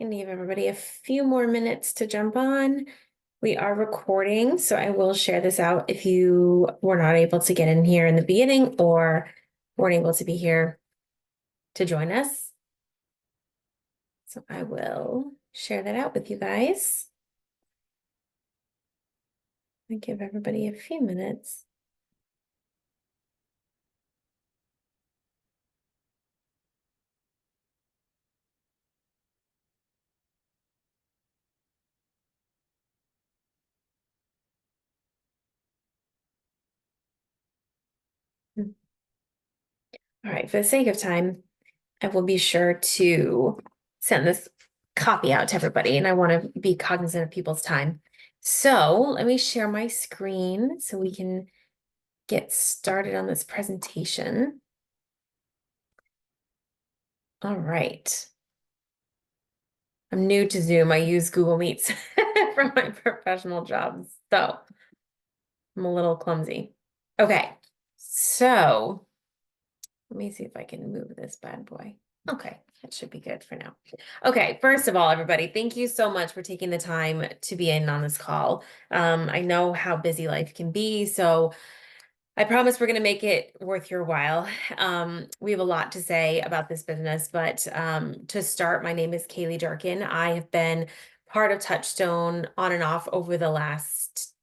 And give everybody a few more minutes to jump on. We are recording, so I will share this out if you were not able to get in here in the beginning or weren't able to be here to join us. So I will share that out with you guys. And give everybody a few minutes. All right, for the sake of time, I will be sure to send this copy out to everybody, and I want to be cognizant of people's time. So let me share my screen so we can get started on this presentation. All right. I'm new to Zoom. I use Google Meets for my professional jobs, so I'm a little clumsy. Okay, so let me see if I can move this bad boy. Okay, that should be good for now. Okay, first of all, everybody, thank you so much for taking the time to be in on this call. I know how busy life can be, so I promise we're going to make it worth your while. We have a lot to say about this business, but to start, my name is Kaylee Durkin. I have been part of Touchstone on and off over the last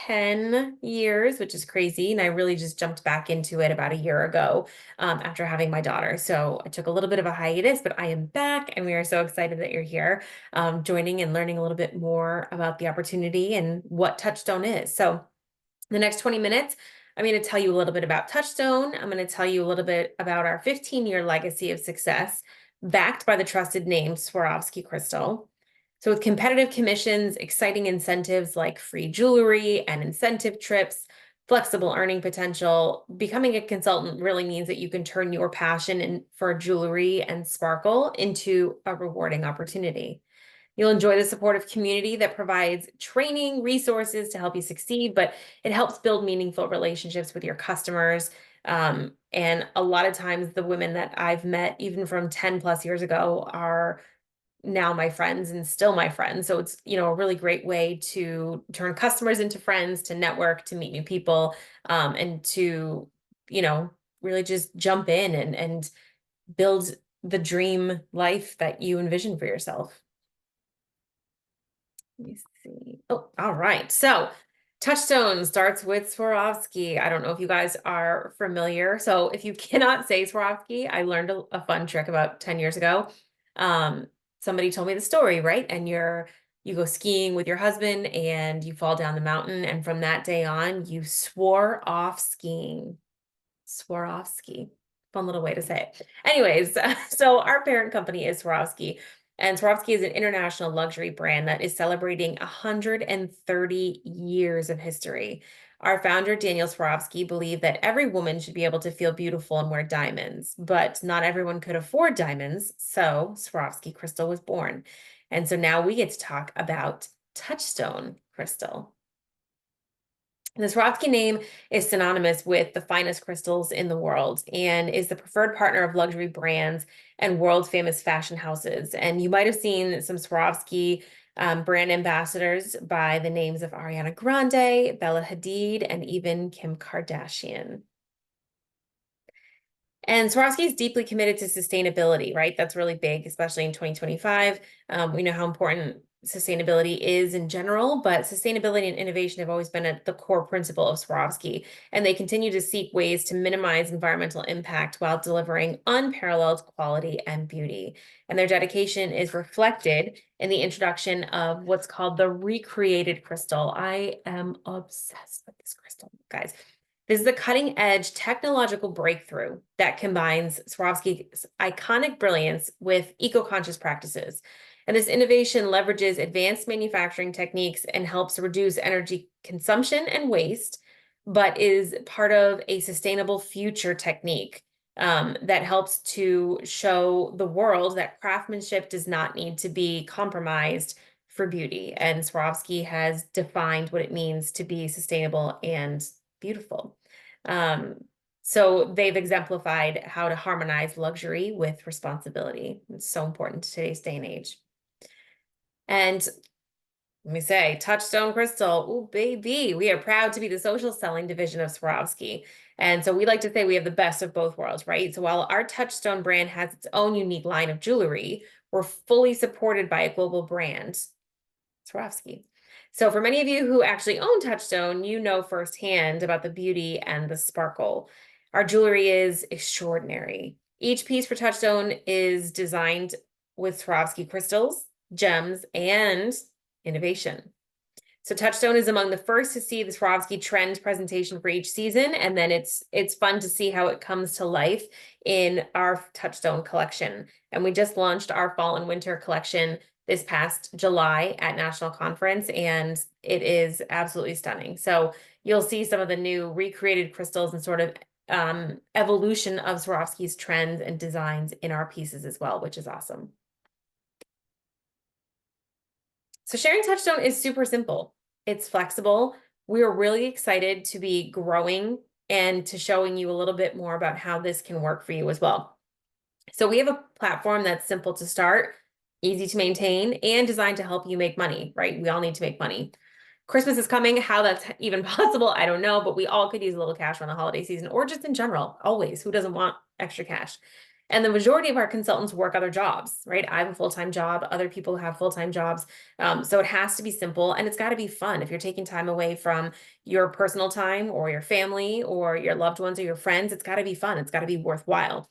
10 years, which is crazy. And I really just jumped back into it about a year ago after having my daughter. So I took a little bit of a hiatus, but I am back and we are so excited that you're here joining and learning a little bit more about the opportunity and what Touchstone is. So the next 20 minutes, I'm going to tell you a little bit about Touchstone. I'm going to tell you a little bit about our 15-year legacy of success, backed by the trusted name Swarovski Crystal. So with competitive commissions, exciting incentives like free jewelry and incentive trips, flexible earning potential, becoming a consultant really means that you can turn your passion for jewelry and sparkle into a rewarding opportunity. You'll enjoy the supportive community that provides training, resources to help you succeed, but it helps build meaningful relationships with your customers. And a lot of times the women that I've met, even from 10 plus years ago, are now my friends and still my friends. So it's, a really great way to turn customers into friends, to network, to meet new people, and to, really just jump in and build the dream life that you envision for yourself. Let me see. Oh, all right. So Touchstone starts with Swarovski. I don't know if you guys are familiar. So if you cannot say Swarovski, I learned a fun trick about 10 years ago. Somebody told me the story, right? And you go skiing with your husband and you fall down the mountain. And from that day on, you swore off skiing. Swarovski. Fun little way to say it. Anyways, so our parent company is Swarovski. And Swarovski is an international luxury brand that is celebrating 130 years of history. Our founder, Daniel Swarovski, believed that every woman should be able to feel beautiful and wear diamonds, but not everyone could afford diamonds. So Swarovski crystal was born. And so now we get to talk about Touchstone crystal. The Swarovski name is synonymous with the finest crystals in the world and is the preferred partner of luxury brands and world famous fashion houses. And you might have seen some Swarovski brand ambassadors by the names of Ariana Grande, Bella Hadid, and even Kim Kardashian. And Swarovski is deeply committed to sustainability, right? That's really big, especially in 2025. We know how important sustainability is in general, but sustainability and innovation have always been the core principle of Swarovski, and they continue to seek ways to minimize environmental impact while delivering unparalleled quality and beauty. And their dedication is reflected in the introduction of what's called the recreated crystal. I am obsessed with this crystal, guys. This is a cutting-edge technological breakthrough that combines Swarovski's iconic brilliance with eco-conscious practices. And this innovation leverages advanced manufacturing techniques and helps reduce energy consumption and waste, but is part of a sustainable future technique that helps to show the world that craftsmanship does not need to be compromised for beauty. And Swarovski has defined what it means to be sustainable and beautiful. So they've exemplified how to harmonize luxury with responsibility. It's so important in today's day and age. And let me say, Touchstone Crystal, oh baby, we are proud to be the social selling division of Swarovski. And so we like to say we have the best of both worlds, right? So while our Touchstone brand has its own unique line of jewelry, we're fully supported by a global brand, Swarovski. So for many of you who actually own Touchstone, you know firsthand about the beauty and the sparkle. Our jewelry is extraordinary. Each piece for Touchstone is designed with Swarovski crystals, gems, and innovation. So Touchstone is among the first to see the Swarovski trend presentation for each season, and then it's fun to see how it comes to life in our Touchstone collection. And we just launched our fall and winter collection this past July at National Conference, and it is absolutely stunning. So you'll see some of the new recreated crystals and sort of evolution of Swarovski's trends and designs in our pieces as well, which is awesome. So sharing Touchstone is super simple. It's flexible. We're really excited to be growing and to showing you a little bit more about how this can work for you as well. So we have a platform that's simple to start, easy to maintain, and designed to help you make money, right? We all need to make money. Christmas is coming. How that's even possible, I don't know, but we all could use a little cash on the holiday season or just in general, always. Who doesn't want extra cash? And the majority of our consultants work other jobs, right? I have a full-time job. Other people have full-time jobs. So it has to be simple and it's got to be fun. If you're taking time away from your personal time or your family or your loved ones or your friends, it's got to be fun. It's got to be worthwhile.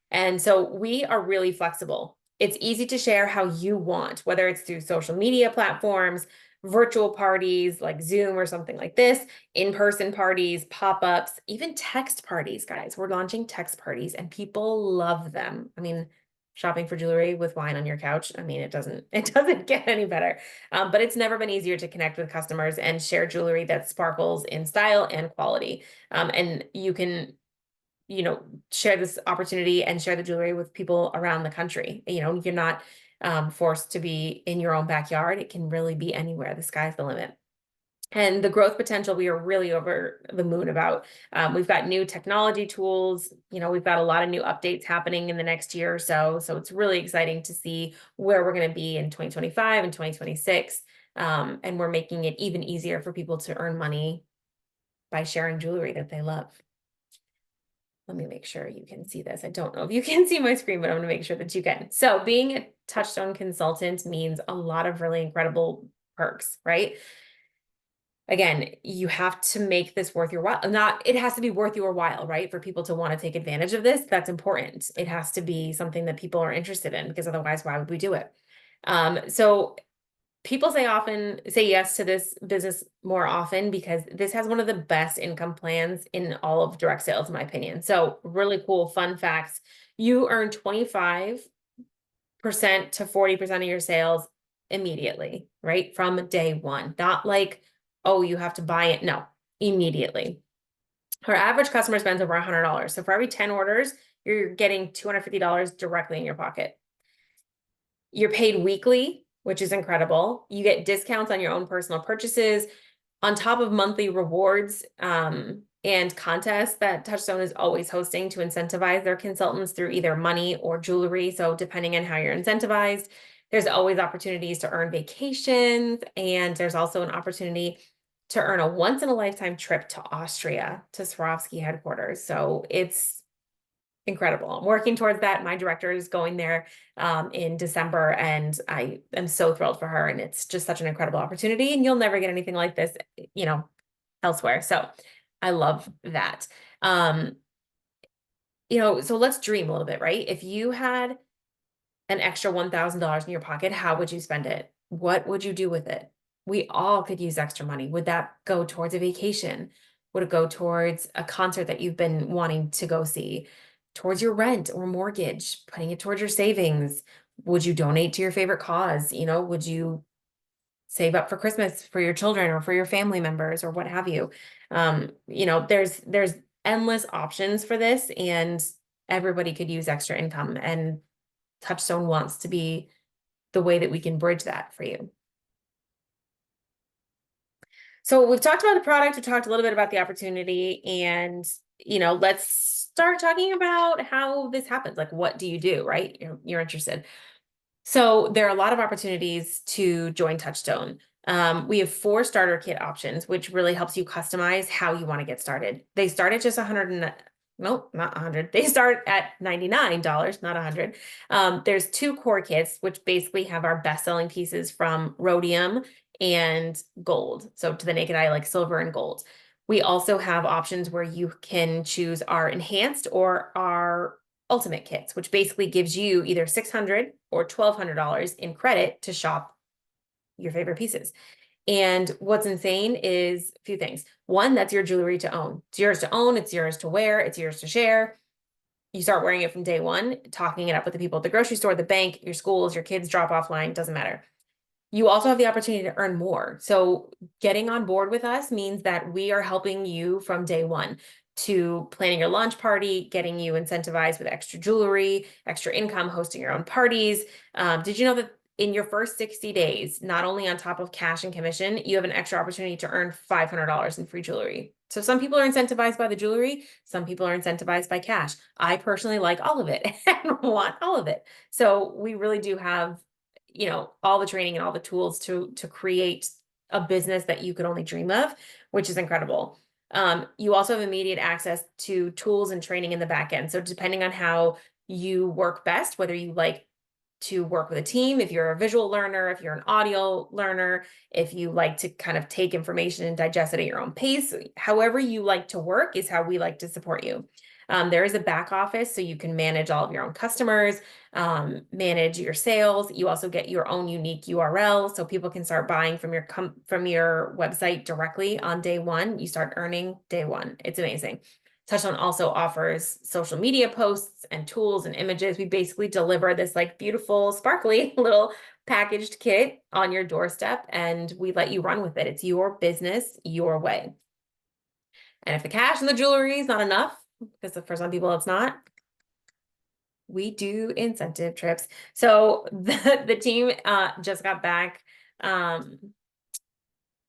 And so we are really flexible. It's easy to share how you want, whether it's through social media platforms, virtual parties like Zoom or something like this, in-person parties, pop-ups, even text parties, guys. We're launching text parties and people love them. I mean, shopping for jewelry with wine on your couch. I mean, it doesn't get any better. But it's never been easier to connect with customers and share jewelry that sparkles in style and quality. And you can share this opportunity and share the jewelry with people around the country. You're not forced to be in your own backyard. It can really be anywhere. The sky's the limit. And the growth potential, we are really over the moon about. We've got new technology tools. We've got a lot of new updates happening in the next year or so. So it's really exciting to see where we're going to be in 2025 and 2026. And we're making it even easier for people to earn money by sharing jewelry that they love. Let me make sure you can see this. I don't know if you can see my screen, but I'm going to make sure that you can. So being a Touchstone consultant means a lot of really incredible perks, right? Again, you have to make this worth your while. It has to be worth your while, right? For people to want to take advantage of this, that's important. It has to be something that people are interested in because otherwise, why would we do it? So people say yes to this business more often because this has one of the best income plans in all of direct sales, in my opinion. So really cool fun facts. You earn 25% to 40% of your sales immediately, right? From day one. Not like, oh, you have to buy it. No, immediately. Our average customer spends over $100. So for every 10 orders, you're getting $250 directly in your pocket. You're paid weekly, which is incredible. You get discounts on your own personal purchases on top of monthly rewards and contests that Touchstone is always hosting to incentivize their consultants through either money or jewelry. So depending on how you're incentivized, there's always opportunities to earn vacations. And there's also an opportunity to earn a once in a lifetime trip to Austria to Swarovski headquarters. So it's incredible. I'm working towards that. My director is going there in December, and I am so thrilled for her. And it's just such an incredible opportunity. And you'll never get anything like this, elsewhere. So I love that. So let's dream a little bit, right? If you had an extra $1,000 in your pocket, how would you spend it? What would you do with it? We all could use extra money. Would that go towards a vacation? Would it go towards a concert that you've been wanting to go see? Towards your rent or mortgage, putting it towards your savings? Would you donate to your favorite cause? Would you save up for Christmas for your children or for your family members or what have you? There's endless options for this, and everybody could use extra income, and Touchstone wants to be the way that we can bridge that for you. So we've talked about the product, we talked a little bit about the opportunity, and let's start talking about how this happens. Like, what do you do, right? You're interested. So there are a lot of opportunities to join Touchstone. We have 4 starter kit options, which really helps you customize how you want to get started. They start at just 100 and nope, not 100. They start at $99, not 100. There's 2 core kits, which basically have our best-selling pieces from rhodium and gold. So to the naked eye, like silver and gold. We also have options where you can choose our enhanced or our ultimate kits, which basically gives you either $600 or $1,200 in credit to shop your favorite pieces. And what's insane is a few things. One, that's your jewelry to own. It's yours to own, it's yours to wear, it's yours to share. You start wearing it from day one, talking it up with the people at the grocery store, the bank, your schools, your kids drop off line, doesn't matter. You also have the opportunity to earn more. So getting on board with us means that we are helping you from day one to planning your launch party, getting you incentivized with extra jewelry, extra income, hosting your own parties. Did you know that in your first 60 days, not only on top of cash and commission, you have an extra opportunity to earn $500 in free jewelry? So some people are incentivized by the jewelry, some people are incentivized by cash. I personally like all of it and want all of it. So we really do have, all the training and all the tools to create a business that you could only dream of, which is incredible. You also have immediate access to tools and training in the back end. So depending on how you work best, whether you like to work with a team, if you're a visual learner, if you're an audio learner, if you like to kind of take information and digest it at your own pace, however you like to work is how we like to support you. There is a back office, so you can manage all of your own customers, manage your sales. You also get your own unique URL, so people can start buying from your website directly on day one. You start earning day one. It's amazing. Touchstone also offers social media posts and tools and images. We basically deliver this like beautiful, sparkly little packaged kit on your doorstep, and we let you run with it. It's your business, your way. And if the cash and the jewelry is not enough, because for some people it's not, we do incentive trips. So the team just got back.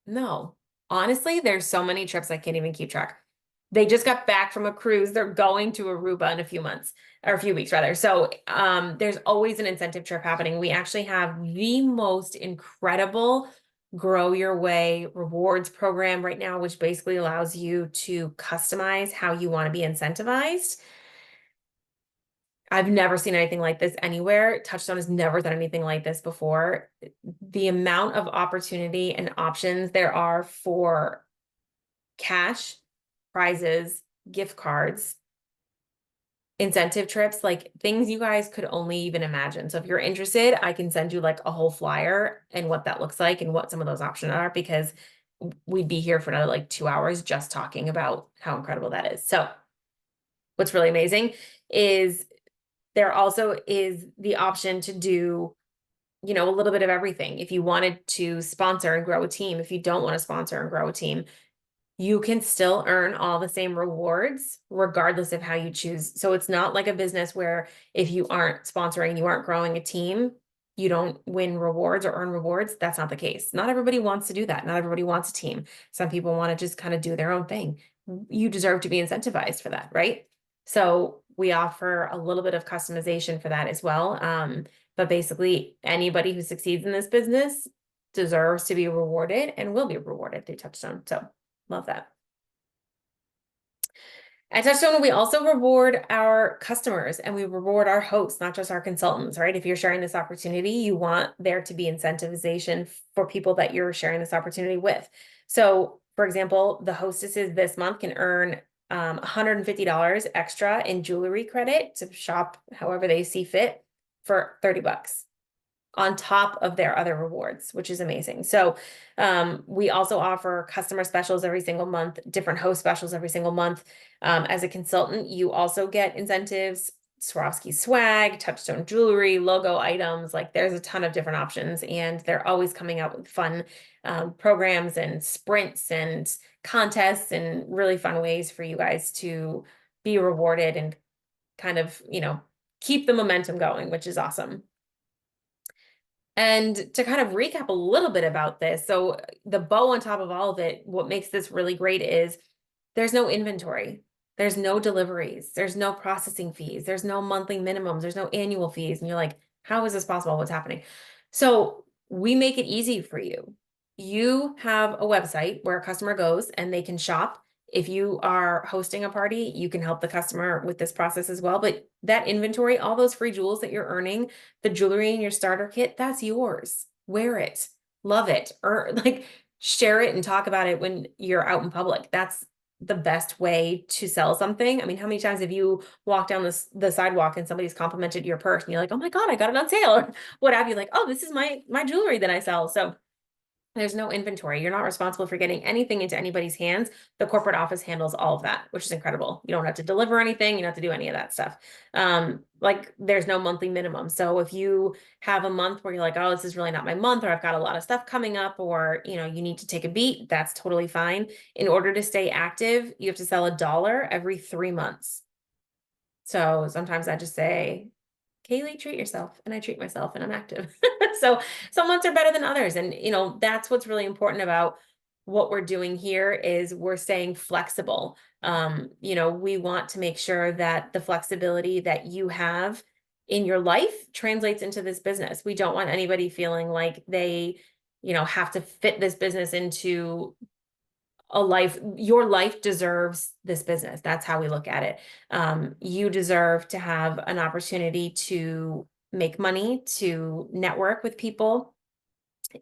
No, honestly, there's so many trips I can't even keep track. They just got back from a cruise. They're going to Aruba in a few months, or a few weeks rather. So there's always an incentive trip happening. We actually have the most incredible Grow Your Way rewards program right now, which basically allows you to customize how you want to be incentivized. I've never seen anything like this anywhere. Touchstone has never done anything like this before. The amount of opportunity and options there are for cash, prizes, gift cards, incentive trips, like things you guys could only even imagine. So if you're interested, I can send you like a whole flyer and what that looks like and what some of those options are, because we'd be here for another like 2 hours just talking about how incredible that is. So what's really amazing is there also is the option to do, a little bit of everything. If you wanted to sponsor and grow a team, if you don't want to sponsor and grow a team, you can still earn all the same rewards regardless of how you choose. So it's not like a business where if you aren't sponsoring, you aren't growing a team, you don't win rewards or earn rewards. That's not the case. Not everybody wants to do that. Not everybody wants a team. Some people want to just kind of do their own thing. You deserve to be incentivized for that, right? So we offer a little bit of customization for that as well. But basically anybody who succeeds in this business deserves to be rewarded and will be rewarded through Touchstone. So love that. At Touchstone, we also reward our customers and we reward our hosts, not just our consultants, right? If you're sharing this opportunity, you want there to be incentivization for people that you're sharing this opportunity with. So for example, the hostesses this month can earn $150 extra in jewelry credit to shop however they see fit for $30 on top of their other rewards, which is amazing. So we also offer customer specials every single month, different host specials every single month. As a consultant, you also get incentives, Swarovski swag, Touchstone jewelry, logo items. Like there's a ton of different options, and they're always coming out with fun programs and sprints and contests and really fun ways for you guys to be rewarded and kind of, keep the momentum going, which is awesome. And to kind of recap a little bit about this, so the bow on top of all of it, what makes this really great is there's no inventory, there's no deliveries, there's no processing fees, there's no monthly minimums, there's no annual fees. And you're like, How is this possible? What's happening? So we make it easy for you. You have a website where a customer goes and they can shop. If you are hosting a party, you can help the customer with this process as well. But that inventory, all those free jewels that you're earning, the jewelry in your starter kit, that's yours. Wear it, love it, or like share it and talk about it when you're out in public. That's the best way to sell something. I mean, how many times have you walked down the sidewalk and somebody's complimented your purse and you're like, oh my God, I got it on sale, or what have you, like, oh, this is my jewelry that I sell. So there's no inventory. You're not responsible for getting anything into anybody's hands. The corporate office handles all of that, which is incredible. You don't have to deliver anything. You don't have to do any of that stuff. Like there's no monthly minimum. So if you have a month where you're like, oh, this is really not my month, or I've got a lot of stuff coming up, or you need to take a beat, that's totally fine. In order to stay active, you have to sell $1 every 3 months. So sometimes I just say, Kaylee, treat yourself. And I treat myself and I'm active. So some months are better than others. And, that's what's really important about what we're doing here is we're staying flexible. We want to make sure that the flexibility that you have in your life translates into this business. We don't want anybody feeling like they, have to fit this business into a life. Your life deserves this business. That's how we look at it. You deserve to have an opportunity to make money, to network with people,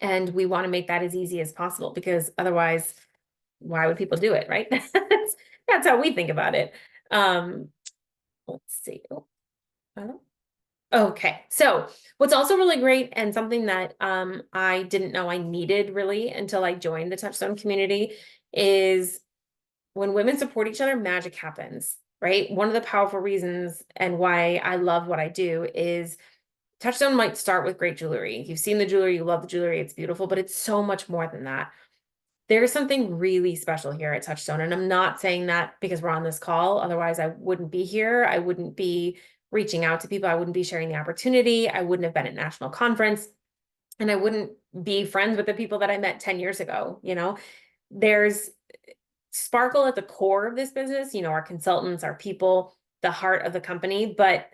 and we want to make that as easy as possible, because otherwise, why would people do it, right? That's how we think about it. Let's see. Oh, I don't know. Okay, so what's also really great, and something that I didn't know I needed really until I joined the Touchstone community, is when women support each other, magic happens, right? One of the powerful reasons and why I love what I do is Touchstone might start with great jewelry. You've seen the jewelry, you love the jewelry, it's beautiful, but it's so much more than that. There's something really special here at Touchstone. And I'm not saying that because we're on this call. Otherwise, I wouldn't be here. I wouldn't be reaching out to people. I wouldn't be sharing the opportunity. I wouldn't have been at national conference. And I wouldn't be friends with the people that I met 10 years ago. There's sparkle at the core of this business, our consultants, our people, the heart of the company, but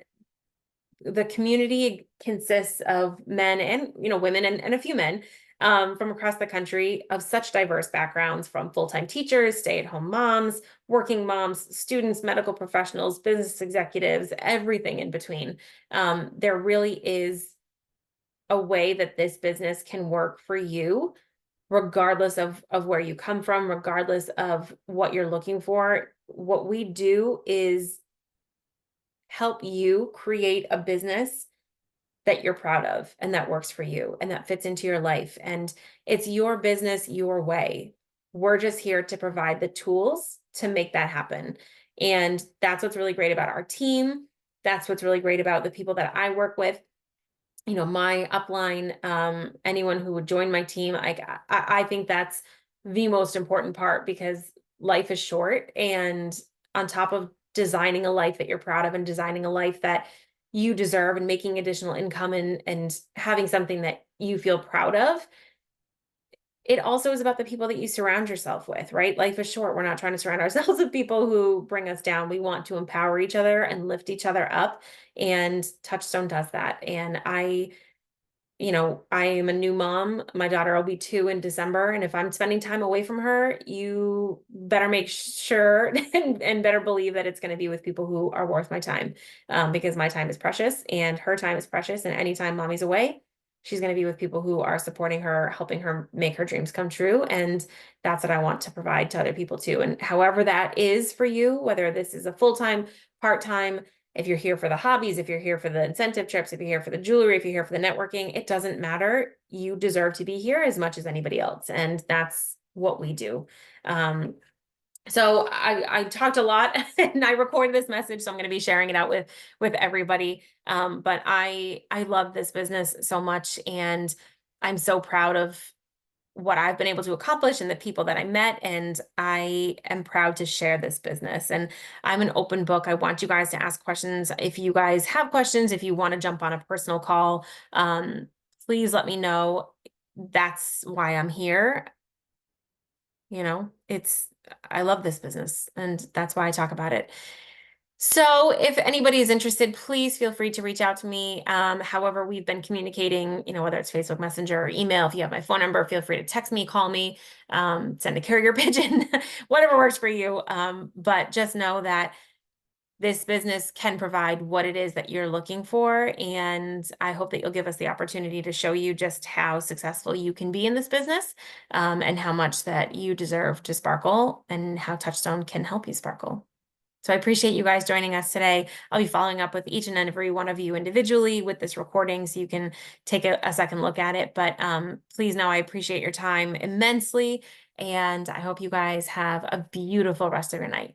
the community consists of men and, women and a few men from across the country of such diverse backgrounds, from full-time teachers, stay-at-home moms, working moms, students, medical professionals, business executives, everything in between. There really is a way that this business can work for you, regardless of where you come from, regardless of what you're looking for. What we do is help you create a business that you're proud of and that works for you and that fits into your life. And it's your business, your way. We're just here to provide the tools to make that happen. And that's what's really great about our team. That's what's really great about the people that I work with. My upline, anyone who would join my team, I think that's the most important part, because life is short. And on top of designing a life that you're proud of and designing a life that you deserve and making additional income and having something that you feel proud of, it also is about the people that you surround yourself with, right? Life is short. We're not trying to surround ourselves with people who bring us down. We want to empower each other and lift each other up. And Touchstone does that. And I am a new mom. My daughter will be 2 in December. And if I'm spending time away from her, you better make sure and better believe that it's going to be with people who are worth my time, because my time is precious and her time is precious. And anytime mommy's away, she's going to be with people who are supporting her, helping her make her dreams come true. And that's what I want to provide to other people too. And however that is for you, whether this is a full-time, part-time, if you're here for the hobbies, if you're here for the incentive trips, if you're here for the jewelry, if you're here for the networking, it doesn't matter. You deserve to be here as much as anybody else. And that's what we do. So I talked a lot and I recorded this message, so I'm going to be sharing it out with everybody. But I love this business so much, and I'm so proud of what I've been able to accomplish and the people that I met. And I am proud to share this business. And I'm an open book. I want you guys to ask questions. If you guys have questions, if you want to jump on a personal call, please let me know. That's why I'm here. I love this business, and that's why I talk about it. So if anybody is interested, please feel free to reach out to me. However, we've been communicating, whether it's Facebook Messenger or email. If you have my phone number, feel free to text me, call me, send a carrier pigeon, whatever works for you. But just know that this business can provide what it is that you're looking for. And I hope that you'll give us the opportunity to show you just how successful you can be in this business, and how much that you deserve to sparkle and how Touchstone can help you sparkle. So I appreciate you guys joining us today. I'll be following up with each and every one of you individually with this recording so you can take a second look at it. But please know I appreciate your time immensely. And I hope you guys have a beautiful rest of your night.